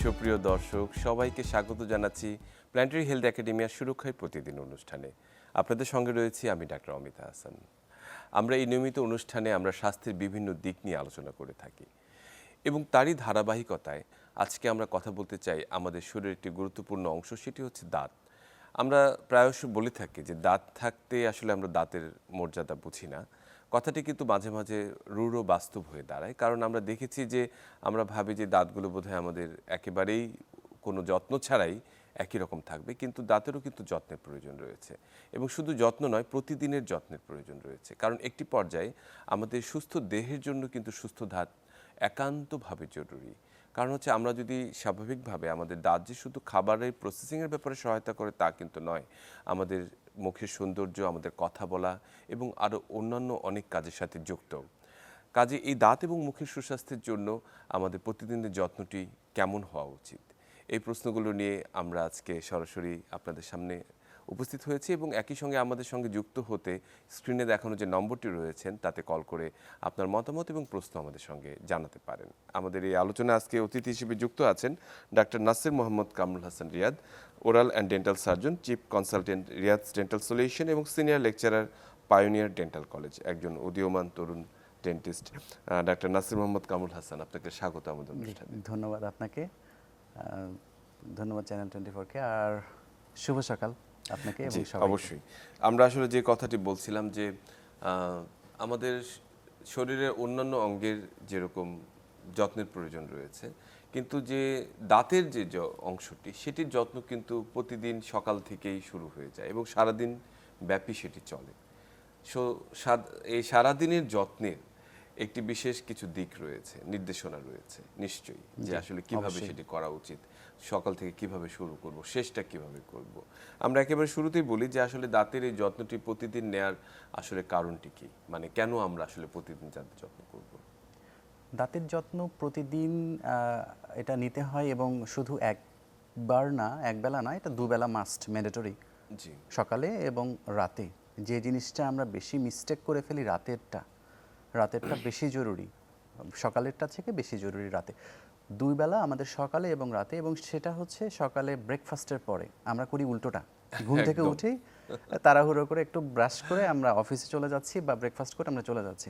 সুপ্রিয় দর্শক সবাইকে স্বাগত জানাচ্ছি প্ল্যানেটারি হেলথ একাডেমিয়ার সুরক্ষায় প্রতিদিন অনুষ্ঠানে। আপনাদের সঙ্গে রয়েছি আমি ডাক্তার অমিতা হাসান। আমরা এই নিয়মিত অনুষ্ঠানে আমরা স্বাস্থ্যের বিভিন্ন দিক নিয়ে আলোচনা করে থাকি এবং তারই ধারাবাহিকতায় আজকে আমরা কথা বলতে চাই আমাদের শরীরের একটি গুরুত্বপূর্ণ অংশ, সেটি হচ্ছে দাঁত। আমরা প্রায়শ বলে থাকি যে দাঁত থাকতে আসলে আমরা দাঁতের মর্যাদা বুঝি না। কথাটি কিন্তু মাঝে মাঝে রূঢ় বাস্তব হয়ে দাঁড়ায়, কারণ আমরা দেখেছি যে আমরা ভাবি যে দাঁতগুলো বোধহয় আমাদের একেবারেই কোনো যত্ন ছাড়াই একই রকম থাকবে, কিন্তু দাঁতেরও কিন্তু যত্নের প্রয়োজন রয়েছে এবং শুধু যত্ন নয়, প্রতিদিনের যত্নের প্রয়োজন রয়েছে। কারণ একটি পর্যায়ে আমাদের সুস্থ দেহের জন্য কিন্তু সুস্থ দাঁত একান্তভাবে জরুরি। কারণ হচ্ছে আমরা যদি স্বাভাবিকভাবে আমাদের দাঁত যে শুধু খাবারের প্রসেসিংয়ের ব্যাপারে সহায়তা করে তা কিন্তু নয়, আমাদের মুখের সৌন্দর্য, আমাদের কথা বলা এবং আরও অন্যান্য অনেক কাজের সাথে যুক্ত। কাজে এই দাঁত এবং মুখের সুস্বাস্থ্যের জন্য আমাদের প্রতিদিনের যত্নটি কেমন হওয়া উচিত, এই প্রশ্নগুলো নিয়ে আমরা আজকে সরাসরি আপনাদের সামনে উপস্থিত হয়েছি এবং একই সঙ্গে আমাদের সঙ্গে যুক্ত হতে স্ক্রিনে দেখানো যে নম্বরটি রয়েছেন তাতে কল করে আপনার মতামত এবং প্রশ্ন আমাদের সঙ্গে জানাতে পারেন। আমাদের এই আলোচনায় আজকে অতিথি হিসেবে যুক্ত আছেন doctor Nasir Mohammad Kamrul Hasan Riyad, oral and dental surgeon, chief consultant Riyad dental solution এবং senior lecturer pioneer dental college, একজন উদীয়মান তরুণ ডেন্টিস্ট। ডাক্তার নাসির মোহাম্মদ কামরুল হাসান, আপনাকে স্বাগত আমাদের অনুষ্ঠানে। ধন্যবাদ আপনাকে, ধন্যবাদ চ্যানেল 24-কে, আর শুভ সকাল আপনাকে এবং সবাইকে। অবশ্যই আমরা আসলে যে কথাটি বলছিলাম যে আমাদের শরীরের অন্যান্য অঙ্গের যেরকম যত্নের প্রয়োজন রয়েছে, কিন্তু যে দাঁতের যে অংশটি সেটির যত্ন কিন্তু প্রতিদিন সকাল থেকেই শুরু হয়ে যায় এবং সারাদিন ব্যাপী সেটি চলে। এই সারাদিনের যত্নের একটি বিশেষ কিছু দিক রয়েছে, নির্দেশনা রয়েছে নিশ্চয়ই, যে আসলে কিভাবে সেটি করা উচিত, সকাল থেকে কিভাবে শুরু করব, শেষটা কিভাবে করব। আমরা একেবারে শুরুতেই বলি যে আসলে দাঁতের এই যত্নটি প্রতিদিন নেয়ার আসলে কারণটি কি, মানে কেন আমরা আসলে প্রতিদিন দাঁতের যত্ন করব? দাঁতের যত্ন প্রতিদিন এটা নিতে হয় এবং শুধু একবার না, একবেলা না, এটা দুবেলা মাস্ট, ম্যান্ডেটরি। জি, সকালে এবং রাতে। যে জিনিসটা আমরা বেশি মিস্টেক করে ফেলি, রাতেরটা বেশি জরুরি, সকালেরটা থেকে বেশি জরুরি রাতে। দুই বেলা আমাদের সকালে এবং রাতে, এবং সেটা হচ্ছে সকালে ব্রেকফাস্টের পরে আমরা করি উল্টোটা। ঘুম থেকে একদম। উঠেই তাড়াহুড়ো করে একটু ব্রাশ করে আমরা অফিসে চলে যাচ্ছি বা ব্রেকফাস্ট করে আমরা চলে যাচ্ছি।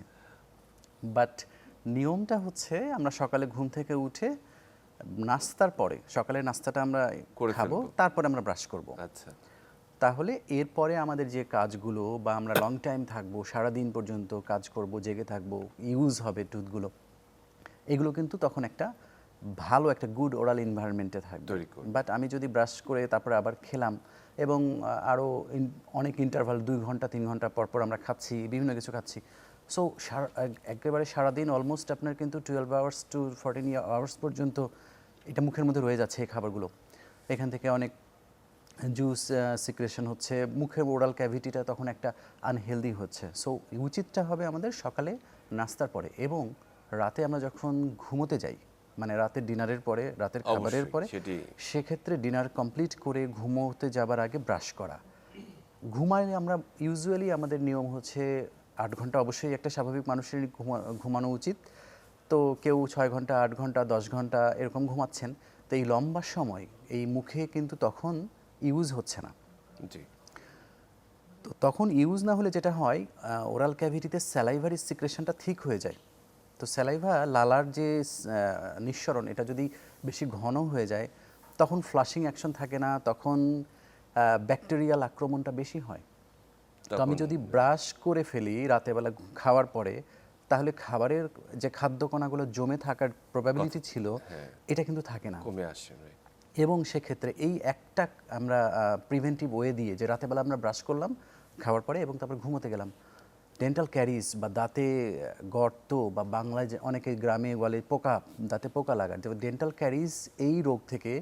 বাট নিয়মটা হচ্ছে আমরা সকালে ঘুম থেকে উঠে নাস্তার পরে, সকালের নাস্তাটা আমরা করে খাবো, ফেলবো। তারপরে আমরা ব্রাশ করব। আচ্ছা, তাহলে এরপরে আমাদের যে কাজগুলো, বা আমরা লং টাইম থাকবো, সারাদিন পর্যন্ত কাজ করব, জেগে থাকবো, ইউজ হবে টুথগুলো, এগুলো কিন্তু তখন একটা ভালো একটা গুড ওরাল এনভায়রনমেন্টে থাকবে। তৈরি করবে। বাট আমি যদি ব্রাশ করে তারপরে আবার খেলাম এবং আরও অনেক ইন্টারভাল 2 ঘন্টা 3 ঘন্টা পর পর আমরা খাচ্ছি, বিভিন্ন কিছু খাচ্ছি, সো একেবারে সারাদিন অলমোস্ট আপনার কিন্তু 12 আওয়ার্স টু 14 আওয়ার্স পর্যন্ত এটা মুখের মধ্যে রয়ে যাচ্ছে এই খাবারগুলো। এখান থেকে অনেক জুস সিক্রেশন হচ্ছে, মুখের ওরাল ক্যাভিটিটা তখন একটা আনহেলদি হচ্ছে। সো উচিতটা হবে আমাদের সকালে নাস্তার পরে এবং রাতে আমরা যখন ঘুমোতে যাই, মানে রাতের ডিনারের পরে, রাতের খাবারের অবশ্যই পরে, সেটি সেক্ষেত্রে ডিনার কমপ্লিট করে ঘুমোতে যাবার আগে ব্রাশ করা। ঘুমাইলে আমরা ইউজুয়ালি আমাদের নিয়ম হচ্ছে 8 ঘন্টা অবশ্যই একটা স্বাভাবিক মানুষের ঘুমানো উচিত। তো কেউ 6 ঘন্টা, 8 ঘন্টা, 10 ঘন্টা এরকম ঘুমাচ্ছেন। তো এই লম্বা সময় এই মুখে কিন্তু তখন ইউজ হচ্ছে না। জি, তো তখন ইউজ না হলে যেটা হয়, ওরাল ক্যাভিটিতে স্যালাইভারি সিক্রেশনটা ঠিক হয়ে যায়। তো স্যালাইভা, লালার যে নিঃসরণ, এটা যদি বেশি ঘন হয়ে যায় তখন ফ্লাশিং অ্যাকশন থাকে না, তখন ব্যাকটেরিয়াল আক্রমণটা বেশি হয়। তো আমি যদি ব্রাশ করে ফেলি রাতেবেলা খাওয়ার পরে, তাহলে খাবারের যে খাদ্যকণাগুলো জমে থাকার প্রবাবিলিটি ছিল, এটা কিন্তু থাকে না। কমে আসে। এবং সেক্ষেত্রে এই একটা আমরা প্রিভেন্টিভ ওয়ে দিয়ে, যে রাতেবেলা আমরা ব্রাশ করলাম খাওয়ার পরে এবং তারপর ঘুমোতে গেলাম, ডেন্টাল ক্যারিজ বা দাঁতে গর্ত, বা বাংলায় যে অনেকে গ্রামে বলে পোকা, দাঁতে পোকা লাগার, যে ডেন্টাল ক্যারিজ, এই রোগ থেকে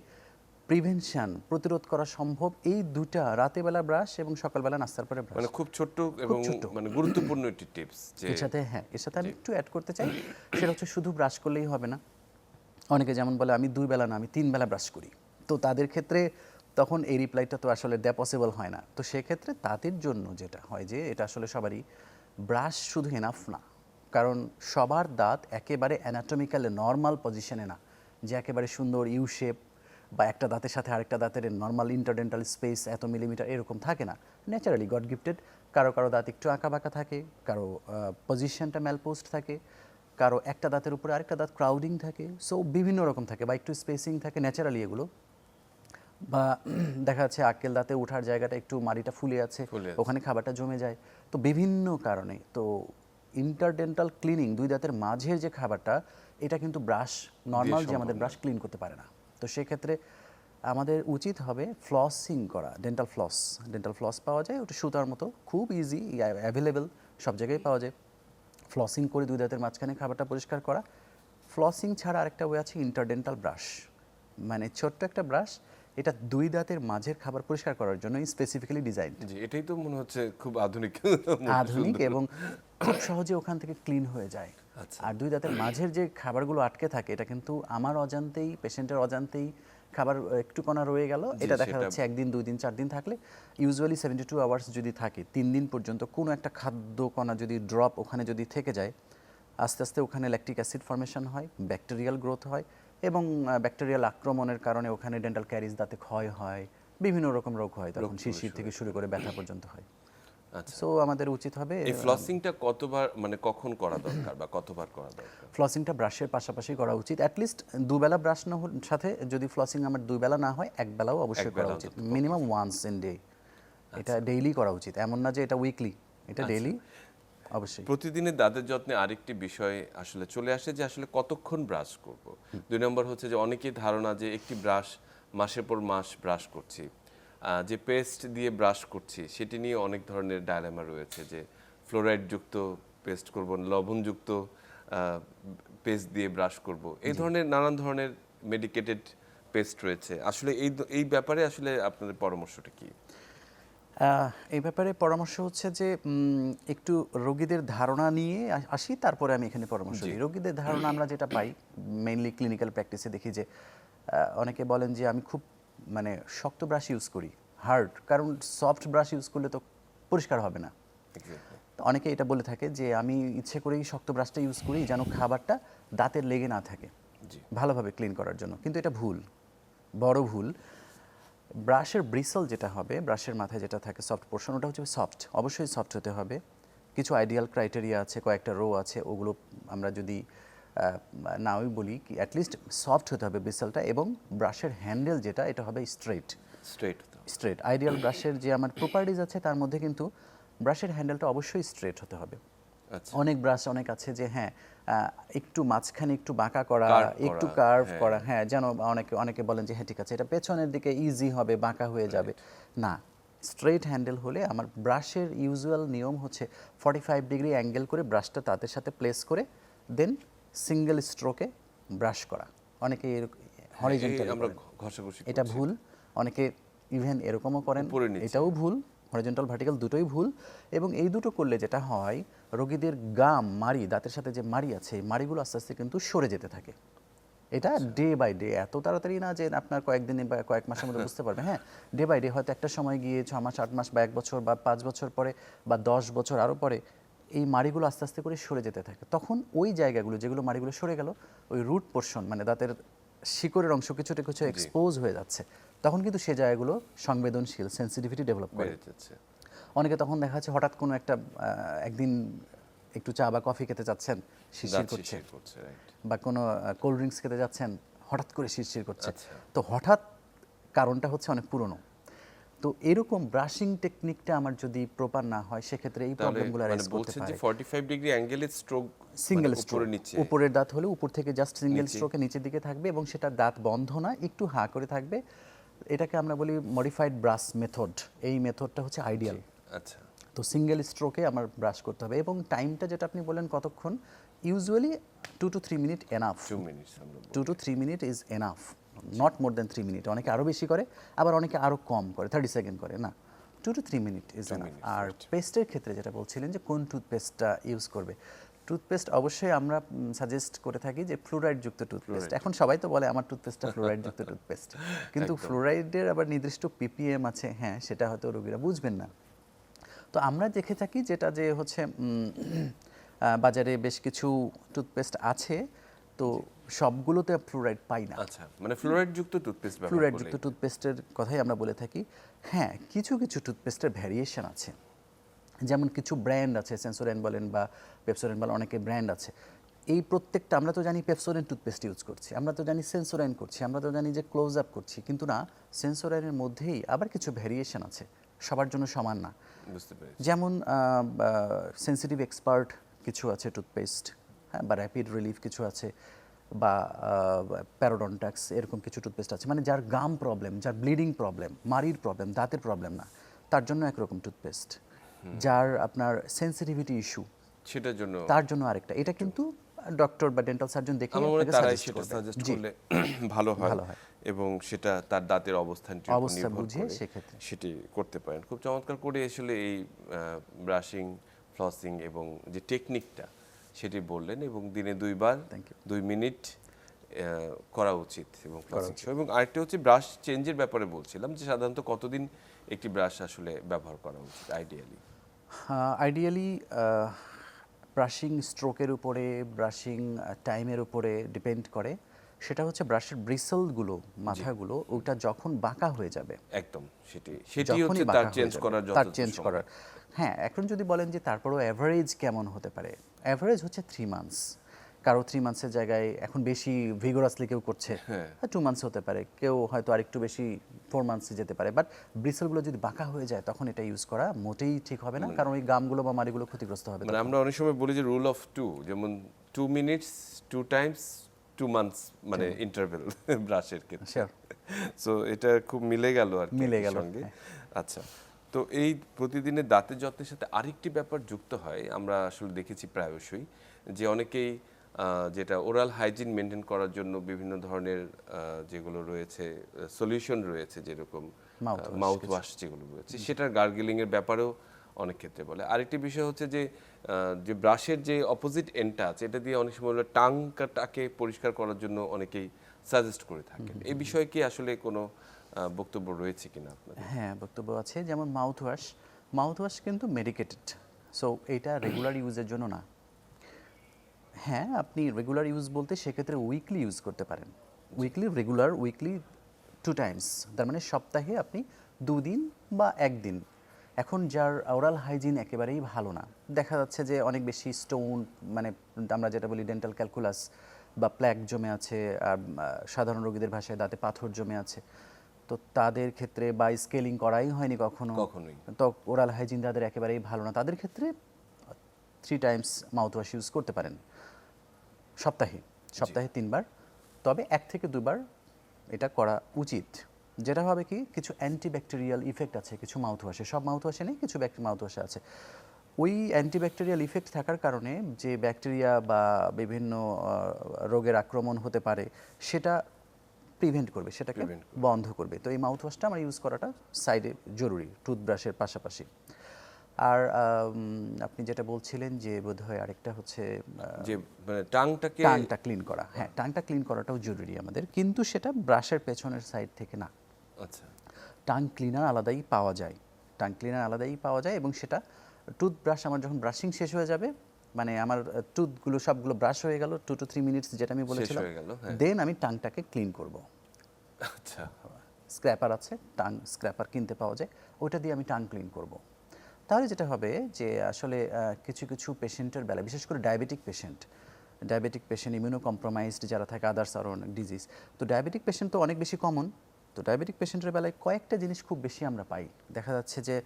প্রিভেনশন, প্রতিরোধ করা সম্ভব এই দুটা, রাতেবেলা ব্রাশ এবং সকালবেলা নাস্তার পরে ব্রাশ। মানে খুব ছোট্ট এবং মানে গুরুত্বপূর্ণ একটি টিপস। যে এর সাথে আমি একটু অ্যাড করতে চাই, সেটা হচ্ছে শুধু ব্রাশ করলেই হবে না। অনেকে যেমন বলে আমি 2 বেলা না, আমি 3 বেলা ব্রাশ করি। তো তাদের ক্ষেত্রে তখন এই রিপ্লাইটা তো আসলে দেয়া পসিবল হয় না। তো সেক্ষেত্রে তাদের জন্য যেটা হয়, যে এটা আসলে সবারই, ব্রাশ শুধু এনাফ না, কারণ সবার দাঁত একেবারে অ্যানাটমিক্যালি নর্মাল পজিশনে না। যে একেবারে সুন্দর ইউ শেপ বা একটা দাঁতের সাথে আরেকটা দাঁতের নর্মাল ইন্টারডেন্টাল স্পেস এত মিলিমিটার এরকম থাকে না, ন্যাচারালি গড গিফটেড। কারো কারো দাঁত একটু আঁকা বাঁকা থাকে, কারো পজিশনটা ম্যালপোস্ট থাকে, কারো একটা দাঁতের উপরে আরেকটা দাঁত ক্রাউডিং থাকে, সো বিভিন্ন রকম থাকে, বা একটু স্পেসিং থাকে ন্যাচারালি এগুলো। বা দেখা যাচ্ছে আক্কেল দাঁতে ওঠার জায়গাটা একটু মাড়িটা ফুলে আছে, ওখানে খাবারটা জমে যায়। তো বিভিন্ন কারণে তো ইন্টারডেন্টাল ক্লিনিং, দুই দাঁতের মাঝের যে খাবারটা, এটা কিন্তু ব্রাশ নর্মাল যে আমাদের ব্রাশ ক্লিন করতে পারে না। তো সেক্ষেত্রে আমাদের উচিত হবে ফ্লসিং করা, ডেন্টাল ফ্লস পাওয়া যায়, ওটা সুতার মতো খুব ইজি, অ্যাভেলেবেল, সব জায়গায় পাওয়া যায়। ফ্লসিং করে দুই দাঁতের মাঝখানে খাবারটা পরিষ্কার করা। ফ্লসিং ছাড়া আরেকটা ওয়ে আছে ইন্টারডেন্টাল ব্রাশ, মানে ছোট্ট একটা ব্রাশ, এটা দুই দাঁতের মাঝের খাবার পরিষ্কার করার জন্য স্পেসিফিক্যালি ডিজাইন। জি, এটাই তো মনে হচ্ছে খুব আধুনিক আধুনিক এবং খুব সহজে ওখান থেকে ক্লিন হয়ে যায়। আর দুই দাঁতের মাঝের যে খাবারগুলো আটকে থাকে, এটা কিন্তু আমার অজান্তেই, পেশেন্টের অজান্তেই খাবার একটু কণা রয়ে গেল, এটা দেখা যাচ্ছে একদিন, 2 দিন, 4 দিন থাকলে, ইউজুয়ালি 72 আওয়ার্স যদি থাকে, 3 দিন পর্যন্ত কোনো একটা খাদ্য কণা যদি ড্রপ ওখানে যদি থেকে যায়, আস্তে আস্তে ওখানে ল্যাকটিক অ্যাসিড ফর্মেশন হয়, ব্যাকটেরিয়াল গ্রোথ হয়, এবং ব্যাকটেরিয়াল আক্রমণের কারণে ওখানে ডেন্টাল ক্যারিজ, দাঁতে ক্ষয় হয়, বিভিন্ন রকম রোগ হয়, তখন শিরশির থেকে শুরু করে ব্যথা পর্যন্ত হয়। আচ্ছা, সো আমাদের উচিত হবে এই ফ্লসিংটা কতবার, মানে কখন করা দরকার বা কতবার করা দরকার? ফ্লসিংটা ব্রাশের পাশাপাশি করা উচিত, অ্যাটলিস্ট দুবেলা ব্রাশ না সাথে যদি ফ্লসিং আমার দুবেলা না হয়, একবেলাও অবশ্যই করা উচিত, মিনিমাম ওয়ান্স ইন ডে। এটা ডেইলি করা উচিত, এমন না যে এটা উইকলি, এটা ডেইলি অবশ্যই। প্রতিদিনের দাঁতের যত্নে আরেকটি বিষয় আসলে চলে আসে যে আসলে কতক্ষণ ব্রাশ করব। 2 নম্বর হচ্ছে যে অনেকের ধারণা যে একটি ব্রাশ মাসের পর মাস ব্রাশ করছি, যে পেস্ট দিয়ে ব্রাশ করছি সেটি নিয়ে অনেক ধরনের ডায়লেমা রয়েছে, যে ফ্লোরাইডযুক্ত পেস্ট করব, লবণযুক্ত পেস্ট দিয়ে ব্রাশ করব, এই ধরনের নানান ধরনের মেডিকেটেড পেস্ট রয়েছে। আসলে এই ব্যাপারে আসলে আপনাদের পরামর্শটা কি? এই ব্যাপারে পরামর্শ হচ্ছে যে একটু রোগীদের ধারণা নিয়ে আসি, তারপরে আমি এখানে পরামর্শ দিই। রোগীদের ধারণা আমরা যেটা পাই মেইনলি ক্লিনিক্যাল প্র্যাকটিসে দেখি যে অনেকে বলেন যে আমি খুব মানে শক্ত ব্রাশ ইউজ করি, হার্ড, কারণ সফট ব্রাশ ইউজ করলে তো পরিষ্কার হবে না। তো অনেকে এটা বলে থাকে যে আমি ইচ্ছে করেই শক্ত ব্রাশটা ইউজ করি যেন খাবারটা দাঁতের লেগে না থাকে, ভালোভাবে ক্লিন করার জন্য, কিন্তু এটা ভুল, বড় ভুল। ব্রাশের ব্রিসল যেটা হবে, ব্রাশের মাথায় যেটা থাকে সফট পোর্শন, ওটা হচ্ছে সফট, অবশ্যই সফট হতে হবে। কিছু আইডিয়াল ক্রাইটেরিয়া আছে, কয়েকটা রো আছে, ওগুলো আমরা যদি নাওই বলি কি অ্যাটলিস্ট সফট হতে হবে ব্রিসলটা, এবং ব্রাশের হ্যান্ডেল যেটা, এটা হবে স্ট্রেট। আইডিয়াল ব্রাশের যে আমার প্রপার্টিজ আছে তার মধ্যে কিন্তু ব্রাশের হ্যান্ডেলটা অবশ্যই স্ট্রেট হতে হবে। অনেক ব্রাশ অনেক আছে যে হ্যাঁ একটু মাঝখানে একটু বাঁকা করা, একটু কার্ভ করা, হ্যাঁ যেন অনেকে বলেন যে হ্যাঁ ঠিক আছে এটা পেছনের দিকে ইজি হবে, বাঁকা হয়ে যাবে না। স্ট্রেট হ্যান্ডেল হলে আমার ব্রাশের ইউজুয়াল নিয়ম হচ্ছে 45 ডিগ্রি অ্যাঙ্গেল করে ব্রাশটা তাদের সাথে প্লেস করে দেন সিঙ্গেল স্ট্রোকে ব্রাশ করা। অনেকে হরিজন্টাল, এটা ভুল। অনেকে ইভেন এরকমও করেন, এটাও ভুল। হরিজন্টাল ভার্টিক্যাল দুটোই ভুল। এবং এই দুটো করলে যেটা হয়, রোগীদের গাম, মাড়ি, দাঁতের সাথে যে মাড়ি আছে, এই মাড়িগুলো আস্তে আস্তে কিন্তু সরে যেতে থাকে। এটা ডে বাই ডে, এত তাড়াতাড়ি না যে আপনার কয়েকদিনে বা কয়েক মাসের মধ্যে বুঝতে পারবে, হ্যাঁ ডে বাই ডে, হয়তো একটা সময় গিয়ে 6 মাস, 8 মাস বা 1 বছর বা 5 বছর পরে বা 10 বছর আরও পরে এই মাড়িগুলো আস্তে আস্তে করে সরে যেতে থাকে। তখন ওই জায়গাগুলো যেগুলো মাড়িগুলো সরে গেল, ওই রুট পোর্শন মানে দাঁতের শিকড়ের অংশ কিছুটা কিছু এক্সপোজ হয়ে যাচ্ছে, তখন কিন্তু সে জায়গাগুলো সংবেদনশীল, সেন্সিটিভিটি ডেভেলপ করে। অনেকে তখন দেখা যাচ্ছে হঠাৎ কোনো একটা একদিন একটু চা বা কফি খেতে যাচ্ছেন, শিরশির করছে, বা কোনো কোল্ড ড্রিঙ্কস খেতে যাচ্ছেন, হঠাৎ করে শিরশির করছে। তো হঠাৎ কারণটা হচ্ছে অনেক পুরনো। তো এরকম ব্রাশিং টেকনিকটা আমার যদি প্রপার না হয়, সেক্ষেত্রে এই প্রবলেমগুলো রাইজ করতে পারে। 45 ডিগ্রি অ্যাঙ্গেলে স্ট্রোক, সিঙ্গেল স্ট্রোক, উপরের দাঁত হলে উপর থেকে জাস্ট সিঙ্গেল স্ট্রোকে নিচের দিকে থাকবে, এবং সেটা দাঁত বন্ধ না, একটু হা করে থাকবে। এটাকে আমরা বলি মডিফাইড ব্রাশ মেথড। এই মেথডটা হচ্ছে আইডিয়াল। আচ্ছা, তো সিঙ্গেল স্ট্রোকে আমার ব্রাশ করতে হবে, এবং টাইমটা যেটা আপনি বলেন কতক্ষণ, usually 2 to 3 minute enough. 2 to 3 minute is enough, not more than 3 minute. অনেকে আরও বেশি করে, আবার অনেকে আরও কম করে, 30 সেকেন্ড করে, না 2 to 3 মিনিট ইজ এনাফ। আর পেস্টের ক্ষেত্রে যেটা বলছিলেন যে কোন টুথপেস্টটা ইউজ করবে, টুথপেস্ট অবশ্যই আমরা সাজেস্ট করে থাকি যে ফ্লোরাইডযুক্ত টুথপেস্ট। এখন সবাই তো বলে আমার টুথপেস্টটা ফ্লোরাইডযুক্ত টুথপেস্ট, কিন্তু ফ্লোরাইডের আবার নির্দিষ্ট পিপিএম আছে, হ্যাঁ সেটা হয়তো রোগীরা বুঝবেন না। তো আমরা দেখে থাকি যেটা যে হচ্ছে বাজারে বেশ কিছু টুথপেস্ট আছে, তো সবগুলোতে ফ্লোরাইড পাই না। আচ্ছা, মানে ফ্লোরাইড যুক্ত টুথপেস্ট ব্যবহার ফ্লোরাইড করলে যুক্ত টুথপেস্টের কথাই আমরা বলে থাকি। হ্যাঁ, কিছু কিছু টুথপেস্টের ভ্যারিয়েশন আছে, যেমন কিছু ব্র্যান্ড আছে, সেন্সোডেন্ট বলেন বা পেপসোডেন্ট বলেন, অনেকে ব্র্যান্ড আছে। এই প্রত্যেকটা, আমরা তো জানি পেপসোডেন্ট টুথপেস্ট ইউজ করছি, আমরা তো জানি সেন্সোডাইন করছি, আমরা তো জানি যে ক্লোজ আপ করছি, কিন্তু না, সেন্সোডাইনের মধ্যেই আবার কিছু ভ্যারিয়েশন আছে, সবার জন্য সমান না। বুঝতে পেরেছি। যেমন সেন্সিটিভ এক্সপার্ট কিছু আছে টুথপেস্ট, হ্যাঁ, বা র্যাপিড রিলিফ কিছু আছে, বা প্যারোডন্টাক্স, এরকম কিছু টুথপেস্ট আছে, মানে যার গাম প্রবলেম, যার ব্লিডিং প্রবলেম, মাড়ির প্রবলেম, দাঁতের প্রবলেম না, তার জন্য একরকম টুথপেস্ট। যার আপনার সেন্সিটিভিটি ইস্যু, সেটার জন্য তার জন্য আরেকটা। এটা কিন্তু ডক্টর বা ডেন্টাল সার্জন দেখে আমার মনে হয় আপনাকে তারাই সাজেস্ট সেটা করবে। সাজেস্ট জি, করলে ভালো হয় ভালো হয়। এবং সেটা তার দাঁতের অবস্থানটির উপর অবস্থা নির্ভর বুঝে করে সেক্ষেত্রে সেটি করতে পারেন। খুব চমৎকার করে আসলে এই ব্রাশিং, ফ্লসিং এবং যে টেকনিকটা সেটি বললেন, এবং দিনে 2 বার Thank you. 2 মিনিট করা উচিত এবং ফ্লসিং সহ। এবং আরেকটা হচ্ছে ব্রাশ চেঞ্জের ব্যাপারে বলছিলাম, যে সাধারণত কতদিন একটি ব্রাশ আসলে ব্যবহার করা উচিত আইডিয়ালি? আইডিয়ালি ব্রাশিং স্ট্রোকের উপরে, ব্রাশিং টাইমের উপরে ডিপেন্ড করে। সেটা হচ্ছে ব্রাশের ব্রিসলগুলো, মাথাগুলো, ওটা যখন বাঁকা হয়ে যাবে, একদম সেটি যখনই হচ্ছে বাঁকা তার হয়ে চেঞ্জ যাবে, করার তার যত চেঞ্জ করার। হ্যাঁ, এখন যদি বলেন যে তারপরেও অ্যাভারেজ কেমন হতে পারে, অ্যাভারেজ হচ্ছে 3 মান্থস। কারো 3 মান্থসের জায়গায় এখন বেশি ভিগোরাসলি কেউ করছে, 2 মান্থস হতে পারে, কেউ হয়তো আরেকটু বেশি 4 মান্থসে যেতে পারে। বাট ব্রিসলগুলো যদি বাঁকা হয়ে যায়, তখন এটা ইউজ করা মোটেই ঠিক হবে না, কারণ ওই গামগুলো বা মাড়িগুলো ক্ষতিগ্রস্ত হবে। মানে আমরা অনেক সময় বলি যে রুল অফ 2, যেমন 2 মিনিটস 2 টাইমস 2 মান্থস, মানে ইন্টারভেল ব্রাশের ক্ষেত্রে। Sure. সো এটা খুব মিলে গেল আর কি মিলে এর গেল, সঙ্গে। হ্যাঁ। আচ্ছা, তো এই প্রতিদিনের দাঁতের যত্নের সাথে আরেকটি ব্যাপার যুক্ত হয়, আমরা আসলে দেখেছি প্রায়শই, যে অনেকেই যেটা ওরাল হাইজিন মেনটেন করার জন্য বিভিন্ন ধরনের যেগুলো রয়েছে সলিউশন রয়েছে, যেরকম Mouthwash মাউথ ওয়াশ যেগুলো রয়েছে, সেটার গার্গেলিং এর ব্যাপারেও অনেক ক্ষেত্রে বলে। আরেকটি বিষয় হচ্ছে যে যে ব্রাশের যে অপোজিট এন্ডটা আছে, এটা দিয়ে অনেক সময় টাংটাকে পরিষ্কার করার জন্য অনেকেই সাজেস্ট করে থাকেন। এই বিষয়ে কি আসলে কোনো বক্তব্য রয়েছে কিনা আপনাদের? হ্যাঁ, বক্তব্য আছে। যেমন মাউথওয়াশ, মাউথওয়াশ কিন্তু মেডিকেটেড, সো এটা রেগুলার ইউজের জন্য না। হ্যাঁ, আপনি রেগুলার ইউজ বলতে সেক্ষেত্রে উইকলি ইউজ করতে পারেন। উইকলি, রেগুলার, উইকলি 2 টাইমস, তার মানে সপ্তাহে আপনি 2 দিন বা 1 দিন। এখন যার ওরাল হাইজিন একেবারেই ভালো না, দেখা যাচ্ছে যে অনেক বেশি স্টোন, মানে আমরা যেটা বলি ডেন্টাল ক্যালকুলাস বা প্ল্যাক জমে আছে, আর সাধারণ রোগীদের ভাষায় দাঁতে পাথর জমে আছে, তো তাদের ক্ষেত্রে বা স্কেলিং করাই হয়নি কখনোই, তো ওরাল হাইজিন তাদের একেবারেই ভালো না, তাদের ক্ষেত্রে 3 টাইমস মাউথওয়াশ ইউজ করতে পারেন সপ্তাহে, সপ্তাহে 3 বার, তবে 1 থেকে 2 বার এটা করা উচিত। যেটা হবে কি, কিছু অ্যান্টিব্যাকটেরিয়াল ইফেক্ট আছে কিছু মাউথওয়াশে, সব মাউথওয়াশে নেই, কিছু মাউথওয়াশে আছে। ওই অ্যান্টিব্যাকটেরিয়াল ইফেক্ট থাকার কারণে যে ব্যাকটেরিয়া বা বিভিন্ন রোগের আক্রমণ হতে পারে, সেটা প্রিভেন্ট করবে, সেটাকে বন্ধ করবে। তো এই মাউথওয়াশটা আমার ইউজ করাটা সাইডে জরুরি, টুথব্রাশের পাশাপাশি। আর আপনি যেটা বলছিলেন যে বোধহয় আরেকটা হচ্ছে যে মানে টাংটা ক্লিন করা। হ্যাঁ, টাংটা ক্লিন করাটাও জরুরি আমাদের, কিন্তু সেটা ব্রাশের পেছনের সাইড থেকে না। আচ্ছা, টাং ক্লিনার আলাদাই পাওয়া যায়, টাং ক্লিনার আলাদাই পাওয়া যায়, এবং সেটা টুথব্রাশ আমার যখন ব্রাশিং শেষ হয়ে যাবে, মানে আমার টুথগুলো সবগুলো ব্রাশ হয়ে গেল 2 to 3 মিনিটস যেটা আমি বলেছিলাম, দেন আমি টাংটাকে ক্লিন করব। আচ্ছা, স্ক্র্যাপার আছে, টাং স্ক্র্যাপার কিনতে পাওয়া যায়, ওটা দিয়ে আমি টাং ক্লিন করব। তাহলে যেটা হবে যে আসলে কিছু কিছু পেশেন্টের বেলায়, বিশেষ করে ডায়াবেটিক পেশেন্ট, ইমিউনো কম্প্রোমাইজড যারা থাকে, আদার্স আরও অনেক ডিজিজ, তো ডায়াবেটিক পেশেন্ট তো অনেক বেশি কমন। তো ডায়াবেটিক পেশেন্টের বেলায় কয়েকটা জিনিস খুব বেশি আমরা পাই, দেখা যাচ্ছে যে